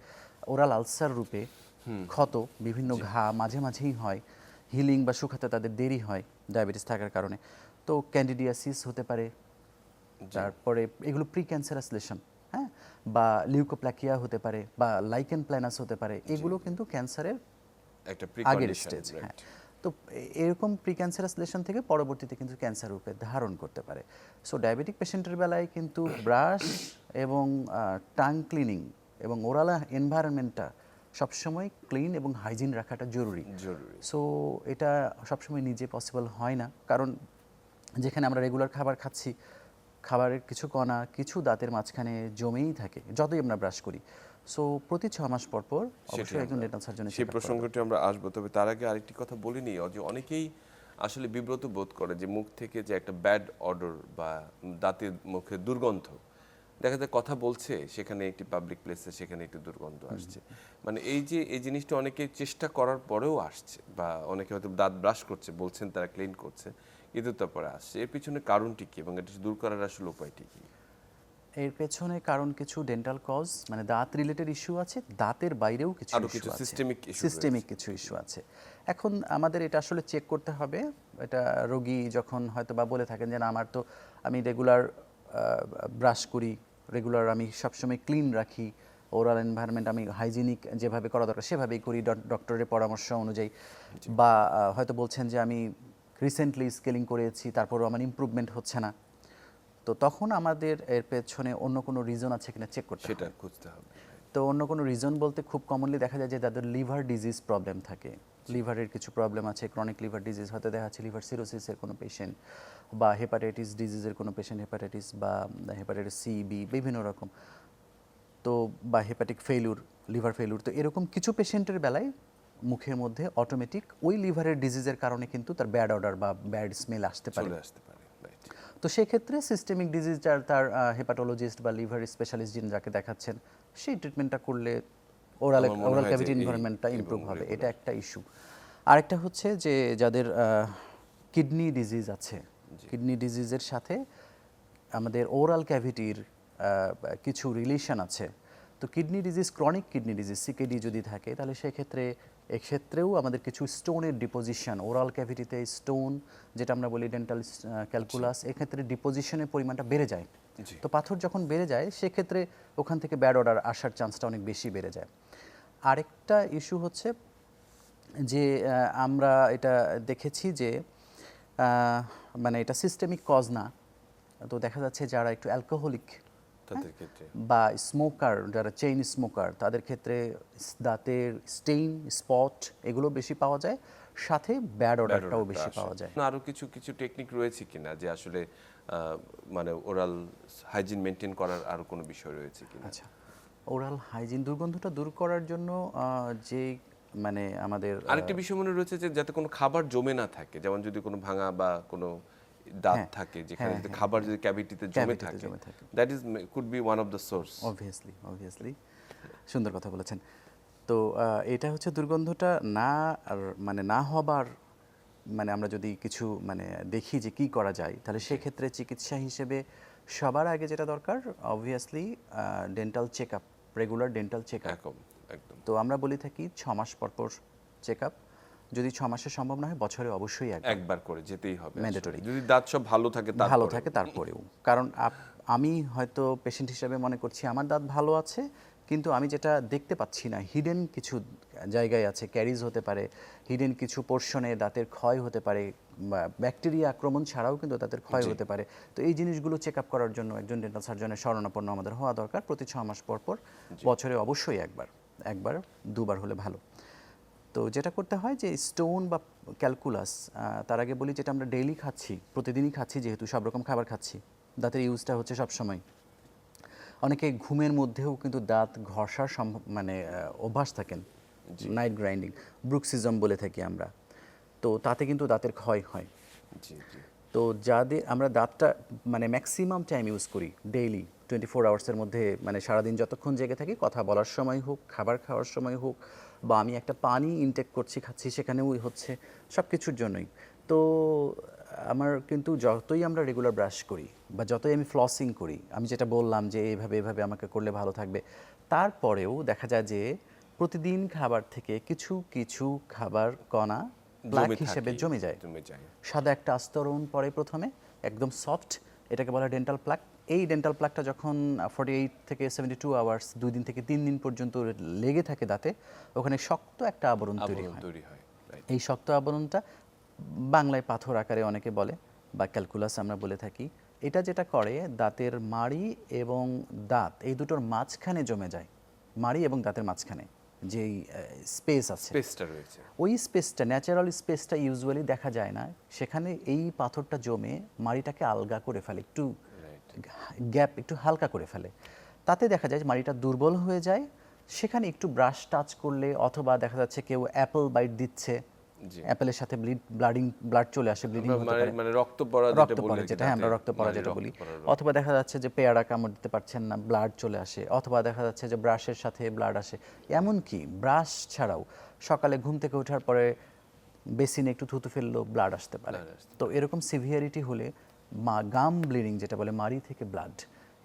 ওরাল আলসার রূপে ক্ষত, বিভিন্ন ঘা মাঝে মাঝেই হয়, হিলিং বা শুকাতে তাদের দেরি হয় ডায়াবেটিস থাকার কারণে। তো ক্যান্ডিডিয়াসিস হতে পারে, তারপরে এগুলো প্রি ক্যান্সারাস লেশন, হ্যাঁ, বা লিউকোপ্লাকিয়া হতে পারে, বা লাইকেন প্ল্যানাস হতে পারে, এগুলো কিন্তু ক্যান্সারের একটা আগের স্টেজ। হ্যাঁ, তো এরকম প্রি ক্যান্সারাস লেশন থেকে পরবর্তীতে কিন্তু ক্যান্সার রূপে ধারণ করতে পারে। সো ডায়াবেটিক পেশেন্টের বেলায় কিন্তু ব্রাশ এবং টাং ক্লিনিং এবং ওরাল এনভায়রনমেন্টটা সবসময় ক্লিন এবং হাইজিন রাখাটা জরুরি। সো এটা সবসময় নিজে পসিবল হয় না, কারণ যেখানে আমরা রেগুলার খাবার খাচ্ছি, খাবারের কিছু কণা কিছু দাঁতের মাঝখানে জমেই থাকে যতই আমরা ব্রাশ করি। সো প্রতি 6 মাস পর পর অবশ্যই একজন ডেন্টাল সার্জনের সেই প্রসঙ্গটি আমরা আসবো, তবে তার আগে আরেকটি কথা বলিনি, যে অনেকেই আসলে বিব্রত বোধ করে যে মুখ থেকে যে একটা ব্যাড অডর বা দাঁতের মুখে দুর্গন্ধ, দেখা যায় কথা বলছে সেখানে একটি পাবলিক প্লেসে সেখানে একটি দুর্গন্ধ আসছে, মানে এই যে এই জিনিসটা অনেকে চেষ্টা করার পরেও আসছে, বা অনেকে হয়তো দাঁত ব্রাশ করছে বলছেন তারা ক্লিন করছে, কিন্তু তারপরে আসছে, এর পিছনে কারণটি কি এবং এটা দূর করার আসলে উপায়টি কি? এর পেছনে কারণ কিছু ডেন্টাল কজ, মানে দাঁত রিলেটেড ইস্যু আছে, দাঁতের বাইরেও কিছু আরো ইস্যু কিছু আছে, সিস্টেমিক ইস্যু সিস্টেমিক কিছু ইস্যু আছে। এখন আমাদের এটা আসলে চেক করতে হবে। এটা রোগী যখন হয়তো বা বলে থাকেন যে না আমার তো আমি রেগুলার ব্রাশ করি, রেগুলার আমি সবসময় ক্লিন রাখি, ওরাল এনভায়রনমেন্ট আমি হাইজিনিক যেভাবে করা দরকার সেভাবেই করি ডক্টরের পরামর্শ অনুযায়ী, বা হয়তো বলছেন যে আমি রিসেন্টলি স্কেলিং করেছি তারপরেও আমার ইমপ্রুভমেন্ট হচ্ছে না, তো তখন আমাদের এর পেছনে অন্য কোনো রিজন আছে কিনা চেক করতে হবে। সেটা খুঁজতে হবে। তো অন্য কোনো রিজন বলতে খুব কমনলি দেখা যায় যে তাদের লিভার ডিজিজ প্রবলেম থাকে, লিভারের কিছু প্রবলেম আছে, ক্রনিক লিভার ডিজিজ, হয়তো দেখা যাচ্ছে লিভার সিরোসিসের কোনো পেশেন্ট, বা হেপাটাইটিস ডিজিজের কোনো পেশেন্ট, হেপাটাইটিস বা হেপাটাইটিস সি বি বিভিন্ন রকম, তো বা হেপাটিক ফেইলুর, লিভার ফেইলুর, তো এরকম কিছু পেশেন্টের বেলায় মুখের মধ্যে অটোমেটিক ওই লিভারের ডিজিজের কারণে কিন্তু তার ব্যাড অর্ডার বা ব্যাড স্মেল আসতে পারে। চলে আসতে পারে, রাইট। তো সেক্ষেত্রে সিস্টেমিক ডিজিজ তার হেপাটোলজিস্ট বা লিভার স্পেশালিস্ট যিনি যাকে দেখাচ্ছেন সেই ট্রিটমেন্টটা করলে ওরাল আমার মনে ওরাল হয় যে ক্যাভিটি এই এনভায়রনমেন্টটা এবং ইমপ্রুভ হবে, regular। এটা একটা ইস্যু। আরেকটা হচ্ছে যে যাদের কিডনি ডিজিজ আছে, কিডনি ডিজিজের সাথে আমাদের ওরাল ক্যাভিটির কিছু রিলেশন আছে। তো kidney disease, chronic kidney disease CKD যদি থাকে তাহলে সেক্ষেত্রে এক্ষেত্রেও আমাদের কিছু স্টোনের ডিপোজিশন, ওরাল ক্যাভিটিতে স্টোন যেটা আমরা বলি ডেন্টাল ক্যালকুলাস, এক্ষেত্রে ডিপোজিশনের পরিমাণটা বেড়ে যায়। জি। তো পাথর যখন বেড়ে যায় সেক্ষেত্রে ওখান থেকে ব্যাড অর্ডার আসার চান্সটা অনেক বেশি বেড়ে যায়। আরেকটা ইস্যু হচ্ছে যে আমরা এটা দেখেছি যে মানে এটা সিস্টেমিক কজ না, তো দেখা যাচ্ছে যারা একটু অ্যালকোহলিক তাদের ক্ষেত্রে বা স্মোকার, যারা চেইন স্মোকার, তাদের ক্ষেত্রে দাঁতের স্টেইন, স্পট এগুলো বেশি পাওয়া যায়, সাথে ব্যাড অর্ডারটাও বেশি পাওয়া যায়। আরো কিছু কিছু টেকনিক রয়েছে কিনা যে আসলে মানে ওরাল হাইজিন মেনটেন করার আরো কোনো বিষয় রয়েছে কিনা? আচ্ছা, ওরাল হাইজিন দুর্গন্ধটা দূর করার জন্য যে মানে আমাদের আরেকটি বিষয় মনে রয়েছে যে যাতে কোনো খাবার জমে না থাকে, যেমন যদি কোনো ভাঙা বা কোনো দাঁত হ্যাঁ, থাকে যেখানে হ্যাঁ, যদি হ্যাঁ, খাবার যদি ক্যাভিটিতে জমে ক্যাভিটিতে থাকে, জমে থাকে, that is could be one of the source. Obviously সুন্দর কথা বলেছেন। তো এটা হচ্ছে দুর্গন্ধটা না আর মানে না হবার, মানে আমরা যদি কিছু মানে দেখি যে কি করা যায় তাহলে সেক্ষেত্রে চিকিৎসা হিসেবে সবার আগে যেটা দরকার obviously dental check up, regular dental check up. একদম একদম। তো আমরা বলে থাকি 6 মাস পর পর চেক আপ, যদি 6 মাসে সম্ভব না হয় বছরে অবশ্যই একবার একবার করে যেতেই হবে আসলে। ম্যান্ডেটরি। যদি দাঁত সব ভালো থাকে ভালো তারপরে। থাকে তারপরেও, কারণ আমি হয়তো পেশেন্ট হিসেবে মনে করছি আমার দাঁত ভালো আছে, কিন্তু আমি যেটা দেখতে পাচ্ছি না, হিডেন কিছু জায়গায় আছে, ক্যারিজ হতে পারে, হিডেন কিছু পোর্শনে দাঁতের ক্ষয় হতে পারে, ব্যাকটেরিয়া আক্রমণ ছাড়াও কিন্তু দাঁতের ক্ষয় জি। হতে পারে। তো এই জিনিসগুলো চেক আপ করার জন্য একজন ডেন্টাল সার্জনের শরণাপন্ন আমাদের হওয়া দরকার প্রতি 6 মাস পর পর, বছরে অবশ্যই একবার দুবার হলে ভালো। তো যেটা করতে হয় যে স্টোন বা ক্যালকুলাস, তার আগে বলি যেটা আমরা ডেইলি খাচ্ছি, প্রতিদিনই খাচ্ছি, যেহেতু সব রকম খাবার খাচ্ছি, দাঁতের ইউজটা হচ্ছে সবসময়। অনেকে ঘুমের মধ্যেও কিন্তু দাঁত ঘষার মানে অভ্যাস থাকেন, নাইট গ্রাইন্ডিং, ব্রুক্সিজম বলে থাকি আমরা, তো তাতে কিন্তু দাঁতের ক্ষয় হয়। জি জি। তো যাদের আমরা দাঁতটা মানে ম্যাক্সিমাম টাইম ইউজ করি ডেইলি 24 আওয়ার্সের মধ্যে, মানে সারাদিন যতক্ষণ জেগে থাকি, কথা বলার সময় হোক, খাবার খাওয়ার সময় হোক, বা আমি একটা পানি ইনটেক করছি খাচ্ছি সেখানেও হচ্ছে, সব কিছুর জন্যই। তো আমার কিন্তু যতই আমরা রেগুলার ব্রাশ করি বা যতই আমি ফ্লসিং করি, আমি যেটা বললাম যে এভাবে এভাবে আমাকে করলে ভালো থাকবে, তারপরেও দেখা যায় যে প্রতিদিন খাবার থেকে কিছু কিছু খাবার কণা প্লাক জমে হিসেবে থাকে, জমে যায়। জমে যায়। সাদা একটা আস্তরণ পরে প্রথমে, একদম সফট, এটাকে বলা ডেন্টাল প্লাক। এই ডেন্টাল প্লাকটা যখন 48 থেকে 72 আওয়ার্স, 2 দিন থেকে 3 দিন পর্যন্ত লেগে থাকে দাঁতে, ওখানে শক্ত একটা আবরণ তৈরি আবরণ হয়। তৈরি হয়, রাইট। এই শক্ত আবরণটা বাংলায় পাথর আকারে অনেকে বলে, বা ক্যালকুলাস আমরা বলে থাকি। এটা যেটা করে দাঁতের মাড়ি এবং দাঁত এই দুটোর মাঝখানে জমে যায়, মাড়ি এবং দাঁতের মাঝখানে যেই স্পেস আছে, স্পেসটা রয়েছে। ওই স্পেসটা, ন্যাচারাল স্পেসটা ইউজুয়ালি দেখা যায় না, সেখানে এই পাথরটা জমে মাড়িটাকে আলগা করে ফেলে, একটু গ্যাপ একটু হালকা করে ফেলে। তাতে দেখা যায় যে মাড়িটা দুর্বল হয়ে যায়। সেখানে একটু ব্রাশ টাচ করলে, অথবা দেখা যাচ্ছে কেউ অ্যাপল বাইট দিচ্ছে, জি। অ্যাপেলের সাথে ব্লাড চলে আসে, ব্লিডিং হতে মানে পারে, মানে রক্ত পড়া রক্ত যেটা বলি পড়ে, আর কি, যেটা হ্যাঁ আমরা দাঁতে রক্ত পড়া মানে যেটা রক্ত বলি। পড়া অথবা দেখা যাচ্ছে যে পেয়ারা কামড় দিতে পারছেন না, ব্লাড চলে আসে, অথবা দেখা যাচ্ছে যে ব্রাশের সাথে ব্লাড আসে। এমনকি ব্রাশ ছাড়াও সকালে ঘুম থেকে ওঠার পরে বেসিনে একটু থুতু ফেললেও ব্লাড আসতে পারে। Blood আসতে তো এরকম সিভিয়ারিটি হলে গাম ব্লিডিং যেটা বলে, মাড়ি থেকে ব্লাড,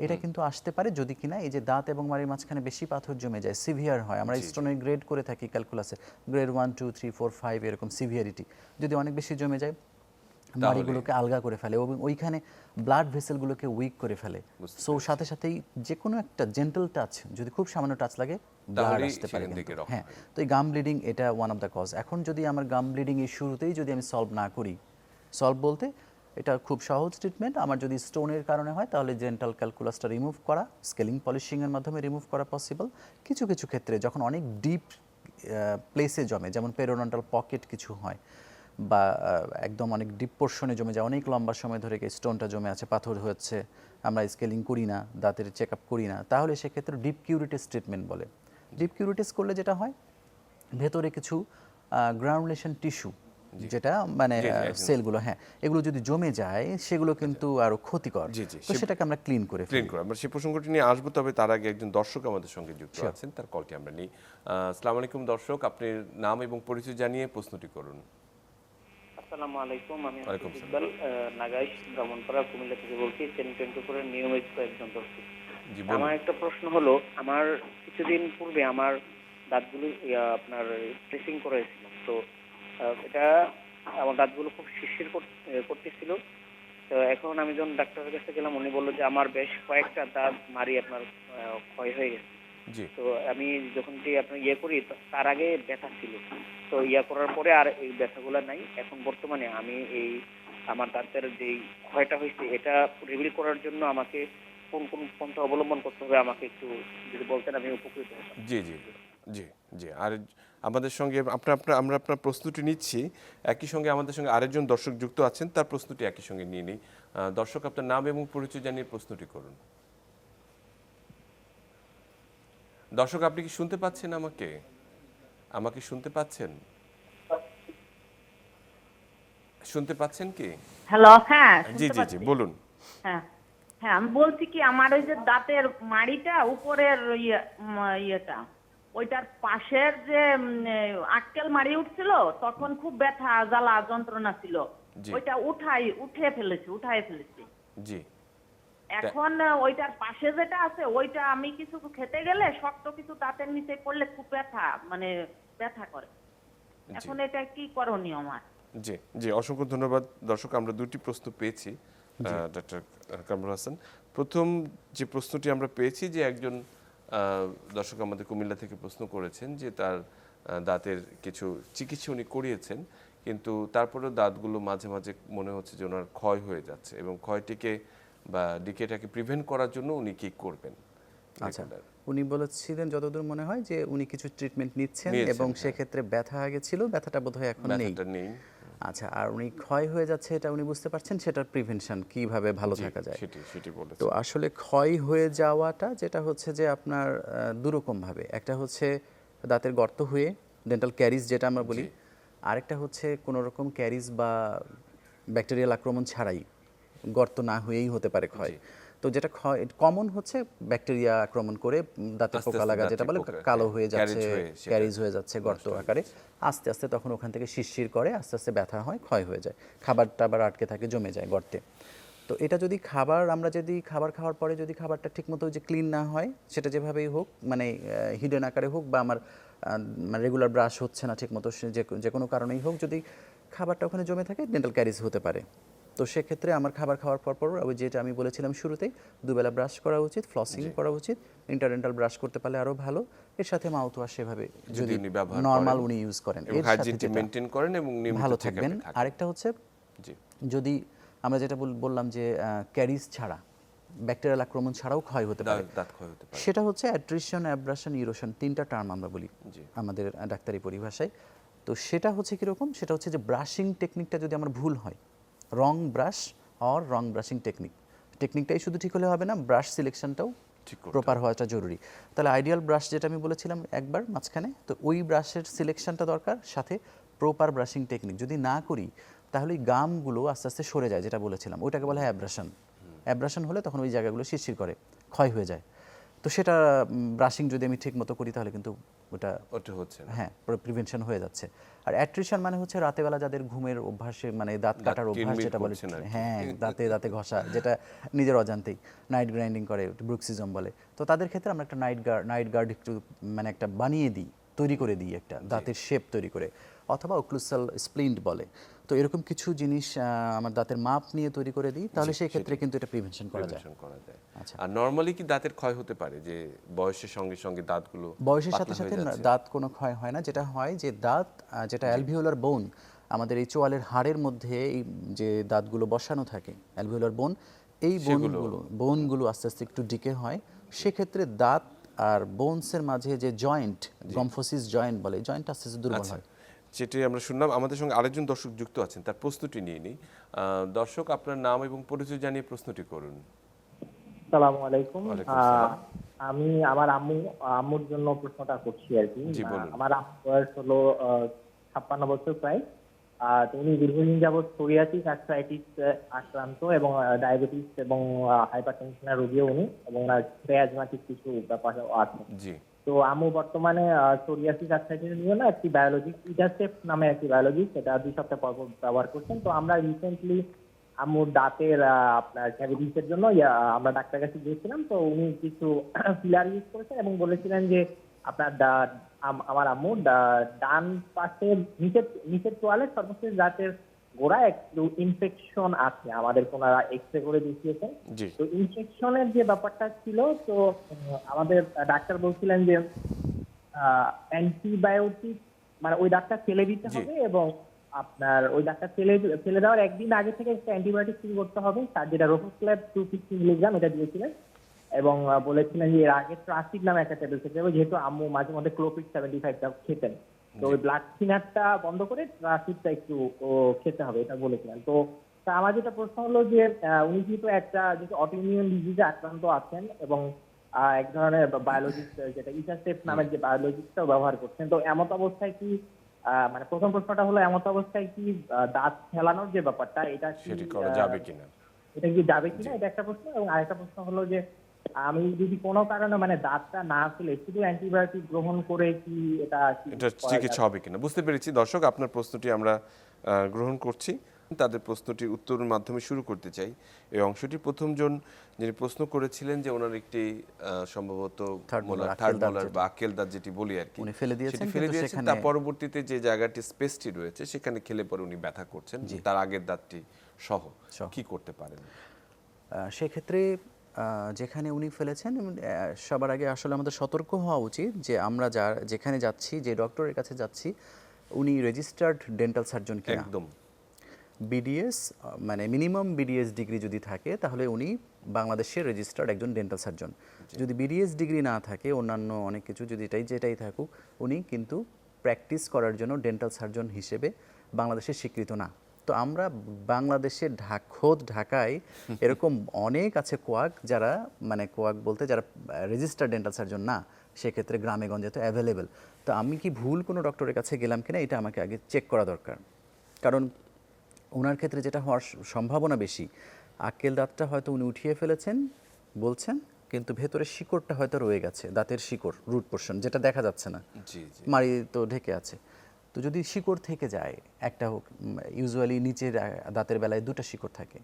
এটা কিন্তু আসতে পারে যদি কিনা এই যে দাঁত এবং মাড়ির মাঝখানে বেশি পাথর জমে যায়, সিভিয়ার হয়। আমরা স্টোনের গ্রেড করে থাকি ক্যালকুলাসে, গ্রেড 1 2 3 4 5 এরকম সিভিয়ারিটি। যদি অনেক বেশি জমে যায়, মাড়িগুলোকে আলগা করে ফেলে এবং ওইখানে ব্লাড ভেসেলগুলোকে উইক করে ফেলে। সো সাথে সাথেই যে কোনো একটা জেন্টল টাচ, যদি খুব সামান্য টাচ লাগে, ব্লাড তাহলেই আসতে পারে সেখান থেকে কিন্তু। রক্ত হ্যাঁ, তো এই গাম ব্লিডিং এটা ওয়ান অফ দ্য কজ। এখন যদি আমার গাম ব্লিডিং এই শুরুতেই যদি আমি সলভ না করি, সলভ বলতে এটা খুব সহজ ট্রিটমেন্ট। আমার যদি স্টোনের কারণে হয় তাহলে জেন্টাল ক্যালকুলাসটা রিমুভ করা, স্কেলিং পলিশিংয়ের মাধ্যমে রিমুভ করা পসিবল। কিছু কিছু ক্ষেত্রে যখন অনেক ডিপ প্লেসে জমে, যেমন পেরোডন্টাল পকেট কিছু হয়, বা একদম অনেক ডিপ পোর্শনে জমে যায়, অনেক লম্বা সময় ধরে স্টোনটা জমে আছে, পাথর হচ্ছে, আমরা স্কেলিং করি না, দাঁতের চেক আপ করি না, তাহলে সেক্ষেত্রে ডিপ কিউরিটিস ট্রিটমেন্ট বলে। ডিপ কিউরিটিস করলে যেটা হয়, ভেতরে কিছু গ্রাউন্ডলেশন টিস্যু, যেটা মানে সেলগুলো, হ্যাঁ, এগুলো যদি জমে যায় সেগুলো কিন্তু আরো ক্ষতিকর। জি, জি, তো সেটাকে আমরা ক্লিন করে ক্লিন ফেলি। করে আমরা সেই প্রসঙ্গটি নিয়ে আসবো, তবে তার আগে একজন দর্শক আমাদের সঙ্গে যুক্ত আছেন, তার কলটি আমরা নিই। আসসালামু আলাইকুম দর্শক, আপনি নাম এবং পরিচয় জানিয়ে প্রশ্নটি করুন। আসসালামু আলাইকুম, আমি ওয়ালাইকুম ইকবাল নাগাইশ ব্রাহ্মণপাড়া কুমিল্লা থেকে বলছি। 10-24 নিয়মিত একজন দর্শক। জি বলুন। আমার একটা প্রশ্ন হলো, আমার কিছুদিন পূর্বে আমার দাঁতগুলো আপনার ড্রেসিং করেছিল। তো এটা আমার দাঁতগুলো খুব শিরশির করতেছিল। তো এখন আমি যখন ডাক্তারের কাছে গেলাম, উনি বললো যে আমার বেশ কয়েকটা দাঁত মারি আপনার ক্ষয় হয়ে গেছে। জি তো আমি যখন যে আপনার করি, তার আগে ব্যথা ছিল। তো করার পরে আর এই ব্যথাগুলো নাই। এখন বর্তমানে আমি এই আমার দাঁতের যে ক্ষয়টা হয়েছে, এটা রিভিল করার জন্য আমাকে কোন কোন পন্থা অবলম্বন করতে হবে, আমাকে একটু যদি বলতেন আমি উপকৃত হতাম। জি জি জি জি। আর আমাদের সঙ্গে আমরা আপনার প্রশ্নটি নিচ্ছি, একই সঙ্গে আমাদের সঙ্গে আরেকজন দর্শক যুক্ত আছেন, তার প্রশ্নটি একই সঙ্গে নিয়ে নিই। দর্শক, আপনার নাম এবং পরিচয় জানিয়ে প্রশ্নটি করুন। দর্শক, আপনি কি শুনতে পাচ্ছেন আমাকে? আমাকে শুনতে পাচ্ছেন? শুনতে পাচ্ছেন কি? হ্যালো, হ্যাঁ জি শুনতে জি জি পাচ্ছি। বলুন। হ্যাঁ হ্যাঁ, আমি বলছি কি, আমার ওই যে দাঁতের মাড়িটা উপরের ইয়েটা, ওইটার পাশের যে আক্কেল মাড়ি উঠছিল, তখন খুব ব্যথা জ্বালা যন্ত্রণা ছিল। জি ওইটা উঠাই ফেলেছি। জি এখন ওইটার পাশে যেটা আছে, ওইটা আমি কিছু খেতে গেলে শক্ত কিছু দাঁতের নিচে পড়লে খুব ব্যথা করে। জি এখন এটা কি করণীয় আমার? জি জি। অসংখ্য ধন্যবাদ দর্শক, আমরা দুটি প্রশ্ন পেয়েছি ডক্টর কামরুল হাসান। প্রথম যে প্রশ্নটি আমরা পেয়েছি, যে একজন দর্শক আমাদের কুমিল্লা থেকে প্রশ্ন করেছেন যে তার দাঁতের কিছু চিকিৎসা উনি করিয়েছেন, কিন্তু তারপরেও দাঁতগুলো মাঝে মাঝে মনে হচ্ছে যে ওনার ক্ষয় হয়ে যাচ্ছে, এবং ক্ষয়টিকে বা ডিকেটাকে প্রিভেন্ট করার জন্য উনি কি করবেন? আচ্ছা, উনি বলেছিলেন যতদূর মনে হয় যে উনি কিছু ট্রিটমেন্ট নিচ্ছেন নিয়েছেন, এবং হ্যাঁ। সেক্ষেত্রে ব্যথা আগে ছিল, ব্যথাটা বোধহয় এখন নেই। ব্যথাটা নেই। আচ্ছা, আর উনি ক্ষয় হয়ে যাচ্ছে এটা উনি বুঝতে পারছেন, সেটার প্রিভেনশন কিভাবে ভালো জি, থাকা যায়। সেটি তো বলেছেন। আসলে ক্ষয় হয়ে যাওয়াটা যেটা হচ্ছে যে আপনার দুরকমভাবে, একটা হচ্ছে দাঁতের গর্ত হয়ে ডেন্টাল ক্যারিজ যেটা আমরা বলি, আরেকটা হচ্ছে কোনো রকম ক্যারিজ বা ব্যাকটেরিয়াল আক্রমণ ছাড়াই, গর্ত না হয়েই হতে পারে ক্ষয়। তো যেটা ক্ষয় কমন হচ্ছে ব্যাকটেরিয়া আক্রমণ করে দাঁতে আস্তে পোকা আস্তে লাগা, দাঁতে যেটা বলে পোকা, কালো হ্যাঁ, হয়ে যাচ্ছে, সেটা ক্যারিজ হয়ে যাচ্ছে গর্ত নষ্ট হয়ে আকারে, আস্তে আস্তে তখন ওখান থেকে শিরশির করে, আস্তে আস্তে ব্যথা হয়, ক্ষয় হয়ে যায়, খাবার টাবার আটকে থাকে, জমে যায় গর্তে। তো এটা যদি আমরা যদি খাবার খাওয়ার পরে যদি খাবারটা ঠিকমতো যে ক্লিন না হয়, সেটা যেভাবেই হোক, মানে হিডেন আকারে হোক, বা আমার মানে রেগুলার ব্রাশ হচ্ছে না ঠিকমতো, যে কোনো কারণেই হোক, যদি খাবারটা ওখানে জমে থাকে, ডেন্টাল ক্যারিজ হতে পারে। তো সেক্ষেত্রে আমার খাবার খাওয়ার পর ওই যেটা আমি বলেছিলাম শুরুতেই, দুবেলা ব্রাশ করা উচিত, ফ্লসিং করা উচিত, ইন্টারডেন্টাল ব্রাশ করতে পারলে আরও ভালো। এর সাথে মাউথ ওয়াশ সেভাবে যদি উনি ব্যবহার নর্মাল করেন উনি ইউজ করেন, এবং এর সাথে হাইজিনটি যেটা মেনটেন করেন এবং নিয়মিত ভালো চেকআপে থাকবেন। থাকেন। আরেকটা হচ্ছে, জি যদি আমরা যেটা বললাম যে ক্যারিজ ছাড়া, ব্যাকটেরিয়াল আক্রমণ ছাড়াও ক্ষয় হতে পারে, দাঁত ক্ষয় হতে পারে। সেটা হচ্ছে অ্যাট্রিশন, অ্যাব্রাশন, ইরোশন, তিনটা টার্ম আমরা বলি জি আমাদের ডাক্তারি পরিভাষায়। তো সেটা হচ্ছে কীরকম, সেটা হচ্ছে যে ব্রাশিং টেকনিকটা যদি আমার ভুল হয়, রং ব্রাশ অর রং ব্রাশিং টেকনিকটাই শুধু ঠিক হলে হবে না, ব্রাশ সিলেকশনটাও ঠিক করতে প্রপার হওয়াটা জরুরি। তাহলে আইডিয়াল ব্রাশ যেটা আমি বলেছিলাম একবার মাঝখানে, তো ওই ব্রাশের সিলেকশনটা দরকার, সাথে প্রপার ব্রাশিং টেকনিক যদি না করি তাহলে ওই গামগুলো আস্তে আস্তে সরে যায়, যেটা বলেছিলাম ওইটাকে বলা হয় অ্যাব্রাশন। অ্যাব্রাশন হলে তখন ওই জায়গাগুলো শিরশির করে, ক্ষয় হয়ে যায়। তো সেটা ব্রাশিং যদি আমি ঠিক মতো করি তাহলে কিন্তু ওটা হচ্ছে না। হ্যাঁ প্রিভেনশন হয়ে যাচ্ছে। আর অ্যাট্রিশন মানে হচ্ছে রাতেবেলা যাদের ঘুমের অভ্যাসে মানে দাঁত কাটার অভ্যাস কিরমির যেটা বলে, করছেন আর কি। হ্যাঁ দাঁতে দাঁতে ঘষা, যেটা নিজের অজান্তেই নাইট গ্রাইন্ডিং করে, ব্রুক্সিজম বলে। তো তাদের ক্ষেত্রে আমরা একটা নাইট গার্ড একটু মানে একটা বানিয়ে দিই, তৈরি করে দিই একটা দাঁতের শেপ তৈরি করে, অথবা ওক্লুসাল স্প্লিন্ট বলে। তো এরকম কিছু জিনিস আমার দাঁতের মাপ নিয়ে তৈরি করে দিই, তাহলে সেই ক্ষেত্রে কিন্তু এটা প্রিভেনশন করা যায়। আচ্ছা। আর নরমালি কি দাঁতের ক্ষয় হতে পারে যে বয়সের সঙ্গে সঙ্গে দাঁতগুলো বয়সের সাথে পাতলা সাথে হয়ে যাচ্ছে? দাঁত কোনো ক্ষয় হয় না। যেটা হয় যে দাঁত যেটা অ্যালভিওলার বোন, আমাদের এই চোয়ালের হাড়ের মধ্যে এই যে দাঁতগুলো বসানো থাকে অ্যালভিওলার বোন, এই বোনগুলো আস্তে আস্তে একটু ডিকে হয়। সেক্ষেত্রে দাঁত আর বোনসের মাঝে যে জয়েন্ট, গম্ফোসিস জয়েন্ট বলে, জয়েন্ট আস্তে আস্তে দুর্বল হয়। যেটি আমরা শুনলাম। আমাদের সঙ্গে আরেকজন দর্শক যুক্ত আছেন, তার প্রশ্নটি নিয়ে নিই। দর্শক, আপনার নাম এবং পরিচয় জানিয়ে প্রশ্নটি করুন। আসসালামু আলাইকুম। ওয়ালাইকুম আসসালাম। আমি আমার আম্মুর জন্য প্রশ্নটা করছি আর কি। জি, বলুন। আমার আম্মুর বয়স হলো 56 বছর প্রায়। তো উনি দীর্ঘদিন যাবৎ সোরিয়াসিস আর্থ্রাইটিস আক্রান্ত এবং ডায়াবেটিস এবং হাইপারটেনশনের রোগীও উনি, এবং ওনার অ্যাজমাটিক কিছু ব্যাপার আছে। জি, তো আম্মু বর্তমানে সোরিয়াসিস আর্থ্রাইটিসের জন্য একটি বায়োলজিক ইটাসেপ নামে একটি বায়োলজিক, সেটা 2 সপ্তাহ পর পর ব্যবহার করছেন। তো আমরা রিসেন্টলি আম্মুর দাঁতের আপনার ক্যাভিটিসের জন্য আমরা ডাক্তার কাছে গিয়েছিলাম। তো উনি কিছু ফিলার ইউজ করেছেন এবং বলেছিলেন যে আপনার আমার আম্মুর ডান পাশের নিচের তোয়ালের সর্বশেষ দাঁতের গোড়ায় একটু ইনফেকশন আছে। আমাদের ওনারা এক্সরে করে দেখিয়েছেন। জি। তো ইনফেকশনের যে ব্যাপারটা ছিল, তো আমাদের ডাক্তার বলছিলেন যে অ্যান্টিবায়োটিক মানে ওই দাঁতটা ফেলে দিতে জি। হবে, এবং আপনার ওই দাঁতটা ফেলে দেওয়ার একদিন আগে থেকে একটা অ্যান্টিবায়োটিক শুরু করতে হবে, তার যেটা রোফোস্ল্যাব 250 মিলিগ্রাম এটা দিয়েছিলেন। এবং বলেছিলেন যে এর আগে ট্রাসিড নামে একটা ট্যাবলেট খেতে হবে, যেহেতু আম্মু মাঝে মধ্যে ক্লোপিড 75টা খেতেন। তো ওই ব্লাড থিনারটা বন্ধ করে ট্রাসিডটা একটু খেতে হবে, এটা বলেছিলেন। তো তা আমার যেটা প্রশ্ন হলো যে উনি যেহেতু যেহেতু অটোইমিউন ডিজিজে আক্রান্ত আছেন এবং এক ধরনের বায়োলজিক্স যেটা ইটাসেপ নামের যে বায়োলজিক্সটাও ব্যবহার করছেন, তো এমত অবস্থায় কি মানে প্রথম প্রশ্নটা হলো এমত অবস্থায় কি দাঁত ফেলানোর যে ব্যাপারটা এটা সেটি করা যাবে কিনা? এটা কি যাবে কিনা, এটা একটা প্রশ্ন। এবং আরেকটা প্রশ্ন হলো যে আমি যদি কোনো কারণে মানে দাঁতটা না ফেলে শুধু অ্যান্টিবায়োটিক গ্রহণ করে কি এটা চিকিৎসা হবে কিনা? বুঝতে পেরেছি। দর্শক, আপনার প্রশ্নটি আমরা গ্রহণ করছি। তাদের প্রশ্নটির উত্তরের মাধ্যমে শুরু করতে চাই এই অংশটি। প্রথমজন যিনি প্রশ্ন করেছিলেন যে ওনার একটি সম্ভবত Third molar, থার্ড আক্কেল দাঁত মোলার যেটা। বা আক্কেল দাঁত যেটি বলি আর কি, উনি ফেলে দিয়েছেন, সেটি ফেলে কিন্তু দিয়েছেন। সেখানে- তার পরবর্তীতে যে জায়গাটি স্পেসটি রয়েছে সেখানে খেলে পরে উনি ব্যথা করছেন, তার আগের দাঁতটি সহ কি করতে পারেন? সেক্ষেত্রে যেখানে উনি ফেলেছেন, সবার আগে আসলে আমাদের সতর্ক হওয়া উচিত যে আমরা যেখানে যাচ্ছি, যে ডক্টরের কাছে যাচ্ছি, উনি রেজিস্টার্ড ডেন্টাল সার্জন কিনা। একদম। বিডিএস মানে মিনিমাম বিডিএস ডিগ্রি যদি থাকে তাহলে উনি বাংলাদেশের রেজিস্টার্ড একজন ডেন্টাল সার্জন। যদি বিডিএস ডিগ্রি না থাকে, অন্যান্য অনেক কিছু যদি যেটাই থাকুক, উনি কিন্তু প্র্যাকটিস করার জন্য ডেন্টাল সার্জন হিসেবে বাংলাদেশের স্বীকৃত না। তো আমরা বাংলাদেশের খোদ ঢাকায় এরকম অনেক আছে কোয়াক, যারা মানে কোয়াক বলতে যারা রেজিস্টার্ড ডেন্টাল সার্জন না, সেক্ষেত্রে গ্রামে গঞ্জে তো অ্যাভেলেবেল। তো আমি কি ভুল কোনো ডক্টরের কাছে গেলাম কিনা এটা আমাকে আগে চেক করা দরকার। কারণ ওনার ক্ষেত্রে যেটা হওয়ার সম্ভাবনা বেশি, আক্কেল দাঁতটা হয়তো উনি উঠিয়ে ফেলেছেন বলছেন, কিন্তু ভেতরে শিকড়টা হয়তো রয়ে গেছে, দাঁতের শিকড়, রুট পোর্শন, যেটা দেখা যাচ্ছে না, জি, জি। মাড়ি তো ঢেকে আছে। তো যদি শিকড় থেকে যায়, একটা হোক, ইউজুয়ালি নিচের দাঁতের বেলায় 2টা শিকড় থাকে,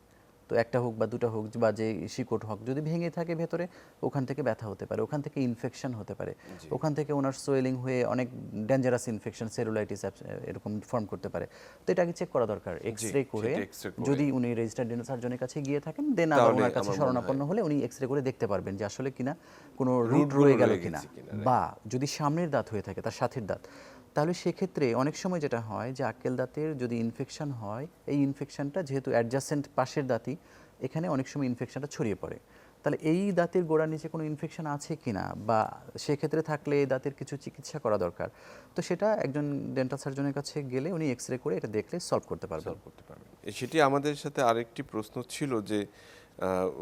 তো একটা হোক বা 2টা হোক বা যে শিকড় হোক, যদি ভেঙে থাকে ভেতরে, ওখান থেকে ব্যথা হতে পারে, ওখান থেকে ইনফেকশন হতে পারে, ওখান থেকে ওনার সোয়েলিং হয়ে অনেক ডেঞ্জারাস ইনফেকশন, সেলুলাইটিস এরকম ফর্ম করতে পারে। তো এটা আগে চেক করা দরকার, এক্সরে করে। যদি উনি রেজিস্টার্ড ডেন্টাল সার্জনের কাছে গিয়ে থাকেন, দেন আবার ওনার কাছে শরণাপন্ন হলে উনি এক্সরে করে দেখতে পারবেন যে আসলে কিনা কোনো রুট রয়ে গেল কিনা, বা যদি সামনের দাঁত হয়ে থাকে, তার সাথের দাঁত, তাহলে সেক্ষেত্রে অনেক সময় যেটা হয় যে আক্কেল দাঁতের যদি ইনফেকশন হয়, এই ইনফেকশনটা যেহেতু অ্যাডজাসেন্ট পাশের দাঁতই, এখানে অনেক সময় ইনফেকশনটা ছড়িয়ে পড়ে। তাহলে এই দাঁতের গোড়ার নিচে কোনো ইনফেকশন আছে কিনা, বা সেক্ষেত্রে থাকলে এই দাঁতের কিছু চিকিৎসা করা দরকার। তো সেটা একজন ডেন্টাল সার্জনের কাছে গেলে উনি এক্সরে করে এটা দেখলে সলভ করতে পারবেন। সেটি আমাদের সাথে আরেকটি প্রশ্ন ছিল যে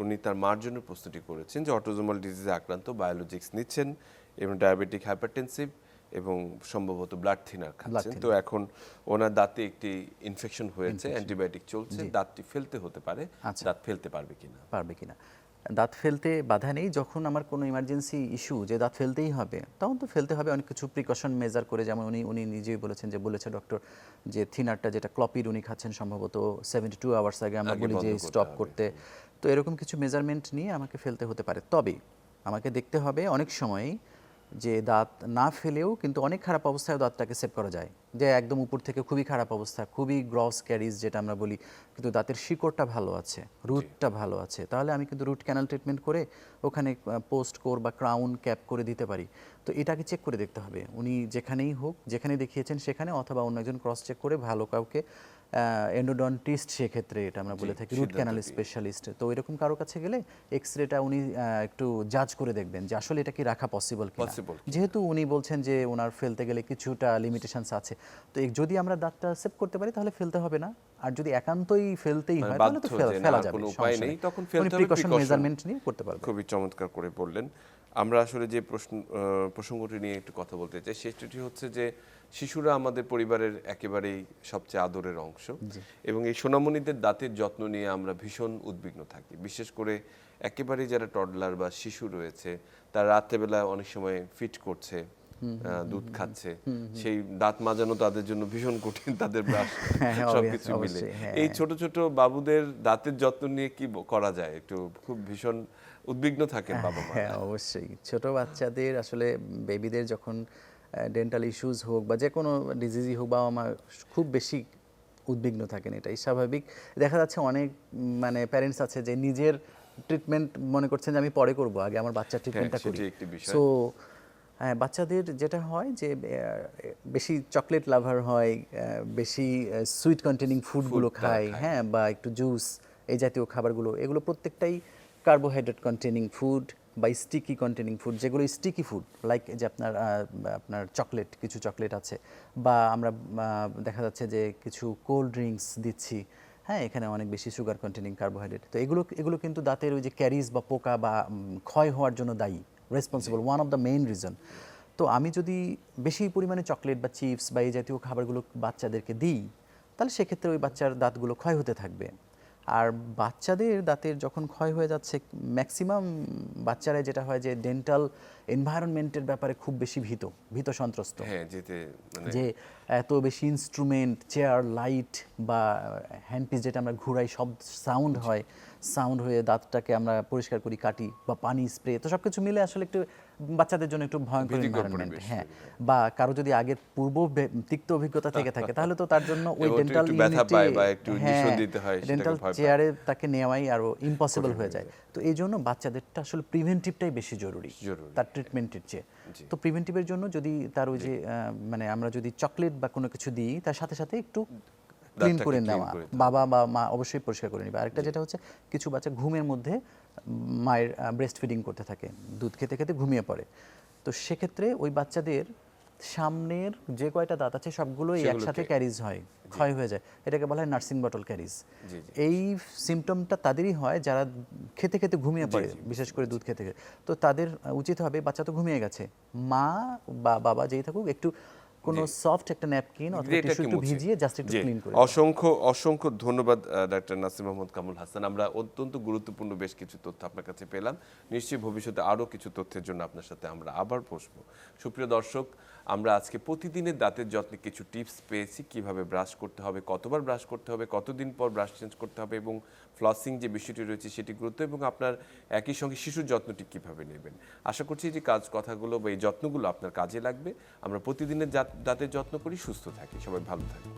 উনি তার মার জন্য প্রশ্নটি করেছেন যে অটোজোমাল ডিজিজে আক্রান্ত, বায়োলজিক্স নিচ্ছেন এবং ডায়াবেটিক, হাইপারটেনসিভ এবং সম্ভবত ব্লাড থিনার খাচ্ছেন। তো এখন ওনার দাঁতে একটি ইনফেকশন হয়েছে, অ্যান্টিবায়োটিক চলছে, দাঁতটি ফেলতে হতে পারে, দাঁত ফেলতে পারবে কিনা? দাঁত ফেলতে বাধা নেই। যখন আমার কোনো ইমার্জেন্সি ইস্যু যে দাঁত ফেলতেই হবে, তখন তো ফেলতে হবে অনেক কিছু প্রিকশন মেজার করে। যেমন উনি নিজেই বলেছেন, যে বলেছে ডক্টর যে থিনারটা যেটা ক্লপিড উনি খাচ্ছেন সম্ভবত 72 আওয়ার্স আগে আমরা বলি যে স্টপ করতে। তো এরকম কিছু মেজারমেন্ট নিয়ে আমাকে ফেলতে হতে পারে। তবে আমাকে দেখতে হবে অনেক সময় যে দাঁত না ফেলেও কিন্তু অনেক খারাপ অবস্থায় দাঁতটাকে সেভ করা যায়, যে একদম উপর থেকে খুবই খারাপ অবস্থা, খুবই গ্রস ক্যারিজ যেটা আমরা বলি, কিন্তু দাঁতের শিকড়টা ভালো আছে, রুটটা ভালো আছে, তাহলে আমি কিন্তু রুট ক্যানাল ট্রিটমেন্ট করে ওখানে পোস্ট কোর বা ক্রাউন ক্যাপ করে দিতে পারি। তো এটাকে চেক করে দেখতে হবে উনি যেখানেই হোক, যেখানে দেখিয়েছেন সেখানে, অথবা অন্য একজন ক্রস চেক করে ভালো কাউকে এন্ডোডন্টিস্ট, সেক্ষেত্রে এটা আমরা বলে থাকি রুট ক্যানাল স্পেশালিস্ট। তো এরকম কারো কাছে গেলে এক্সরেটা উনি একটু জাজ করে দেখবেন যে আসলে এটা কি রাখা পসিবল কিনা। যেহেতু উনি বলছেন যে ওনার ফেলতে গেলে কিছুটা লিমিটেশনস আছে, তো যদি আমরা দাঁতটা সেভ করতে পারি তাহলে ফেলতে হবে না। আর যদি একান্তই ফেলতেই হয় তাহলে তো ফেলা যাবে, কোনো উপায় নেই, তখন ফেলতে হবে, প্রিকশন মেজারমেন্ট নিয়ে করতে পারবে। খুবই চমৎকার করে বললেন। আমরা আসলে যে প্রসঙ্গটি নিয়ে একটু কথা বলতে চাই, সেটি হচ্ছে যে শিশুরা আমাদের পরিবারের একেবারেই সবচেয়ে আদরের অংশ, এবং এই সোনামণিদের দাঁতের যত্ন নিয়ে আমরা ভীষণ উদ্বিগ্ন থাকি। বিশেষ করে একেবারেই যারা টডলার বা শিশু রয়েছে, তারা রাত্রেবেলা অনেক সময় ফিট করছে, দুধ খাচ্ছে, সেই দাঁত মাজানো তাদের জন্য ভীষণ কঠিন, তাদের ব্রাশ সবকিছু মিলে। এই ছোট ছোট বাবুদের দাঁতের যত্ন নিয়ে কি করা যায়, একটু খুব ভীষণ উদ্বিগ্ন থাকেন বাবা মা। হ্যাঁ, অবশ্যই ছোট বাচ্চাদের আসলে বেবিদের যখন ডেন্টাল ইস্যুস হোক বা যে কোনো ডিজিজই হোক, বাবা মা খুব বেশি উদ্বিগ্ন থাকেন, এটাই স্বাভাবিক। দেখা যাচ্ছে অনেক মানে প্যারেন্টস আছে যে নিজের ট্রিটমেন্ট মনে করছেন যে আমি পরে করব, আগে আমার বাচ্চার ট্রিটমেন্টটা করি। সো বাচ্চাদের যেটা হয় যে বেশি চকলেট লাভার হয়, বেশি সুইট কন্টেনিং ফুডগুলো খায়, হ্যাঁ, বা একটু জুস এই জাতীয় খাবারগুলো, এগুলো প্রত্যেকটাই কার্বোহাইড্রেট কন্টেনিং ফুড বা স্টিকি কন্টেনিং ফুড। যেগুলো স্টিকি ফুড লাইক যে আপনার চকলেট, কিছু চকলেট আছে, বা আমরা দেখা যাচ্ছে যে কিছু কোল্ড ড্রিঙ্কস দিচ্ছি, হ্যাঁ, এখানে অনেক বেশি সুগার কন্টেনিং কার্বোহাইড্রেট। তো এগুলো কিন্তু দাঁতের ওই যে ক্যারিজ বা পোকা বা ক্ষয় হওয়ার জন্য দায়ী, responsible, one of the main reason. তো আমি যদি বেশি পরিমাণে চকলেট বা চিপস বা এই জাতীয় খাবারগুলো বাচ্চাদেরকে দিই, তাহলে সেক্ষেত্রে ওই বাচ্চার দাঁতগুলো ক্ষয় হতে থাকবে। আর বাচ্চাদের দাঁতের যখন ক্ষয় হয়ে যাচ্ছে, ম্যাক্সিমাম বাচ্চারা যেটা হয় যে ডেন্টাল এনভায়রনমেন্টের ব্যাপারে খুব বেশি ভীত সন্ত্রস্ত, যে এত বেশি ইনস্ট্রুমেন্ট, চেয়ার, লাইট বা হ্যান্ডপিস যেটা আমরা ঘুরাই, সব সাউন্ড হয়ে দাঁতটাকে আমরা পরিষ্কার করি, কাটি, বা পানি স্প্রে, তো সব কিছু মিলে আসলে একটু বাচ্চাদের জন্য একটু ভয়ঙ্কর এনভায়রনমেন্ট। হ্যাঁ, বা কারো যদি আগের তিক্ত অভিজ্ঞতা থেকে থাকে, তাহলে তো তার জন্য ওই ডেন্টাল ডেন্টাল চেয়ারে তাকে নেওয়াই আরো ইম্পসিবল হয়ে যায়। তো এই জন্য বাচ্চাদেরটা আসলে প্রিভেন্টিভটাই বেশি জরুরি তার ট্রিটমেন্টের চেয়ে। তো প্রিভেন্টিভের জন্য যদি তার ওই যে মানে আমরা যদি চকলেট বা কোনো কিছু দিই, তার সাথে সাথে একটু ক্লিন করে নেওয়া, বাবা বা মা অবশ্যই পরিষ্কার করে নেবে। আরেকটা যেটা হচ্ছে, কিছু বাচ্চা ঘুমের মধ্যে মায়ের ব্রেস্ট ফিডিং করতে থাকে, দুধ খেতে খেতে ঘুমিয়ে পড়ে। তো সেক্ষেত্রে ওই বাচ্চাদের সামনের যে কয়টা দাঁত আছে সবগুলোই একসাথে ক্যারিজ হয়, ক্ষয় হয়ে যায়, এটাকে বলা হয় নার্সিং বটল ক্যারিজ। এই সিমটমটা তাদেরই হয় যারা খেতে খেতে ঘুমিয়ে পড়ে, বিশেষ করে দুধ খেতে খেতে। তো তাদের উচিত হবে, বাচ্চা তো ঘুমিয়ে গেছে, মা বা বাবা যেই থাকুক, একটু কোনো সফট একটা ন্যাপকিন অথবা টিস্যু একটু ভিজিয়ে জাস্ট একটু ক্লিন করে। অসংখ্য ধন্যবাদ ডাক্তার নাসির মোহাম্মদ কামরুল হাসান। আমরা অত্যন্ত গুরুত্বপূর্ণ বেশ কিছু তথ্য আপনার কাছে পেলাম। নিশ্চয়ই ভবিষ্যতে আরও কিছু তথ্যের জন্য আপনার সাথে আমরা আবার বসবো। সুপ্রিয় দর্শক, আমরা আজকে প্রতিদিনের দাঁতের যত্নে কিছু টিপস পেয়েছি, কিভাবে ব্রাশ করতে হবে, কতবার ব্রাশ করতে হবে, কতদিন পর ব্রাশ চেঞ্জ করতে হবে, এবং ফ্লসিং যে বিষয়টি রয়েছে সেটি গুরুত্ব, এবং আপনার একই সঙ্গে শিশুর যত্নটি কিভাবে নেবেন। আশা করছি যে কথাগুলো বা এই যত্নগুলো আপনার কাজে লাগবে। আমরা প্রতিদিনের দাঁতের যত্ন করি, সুস্থ থাকি, সবাই ভালো থাকবেন।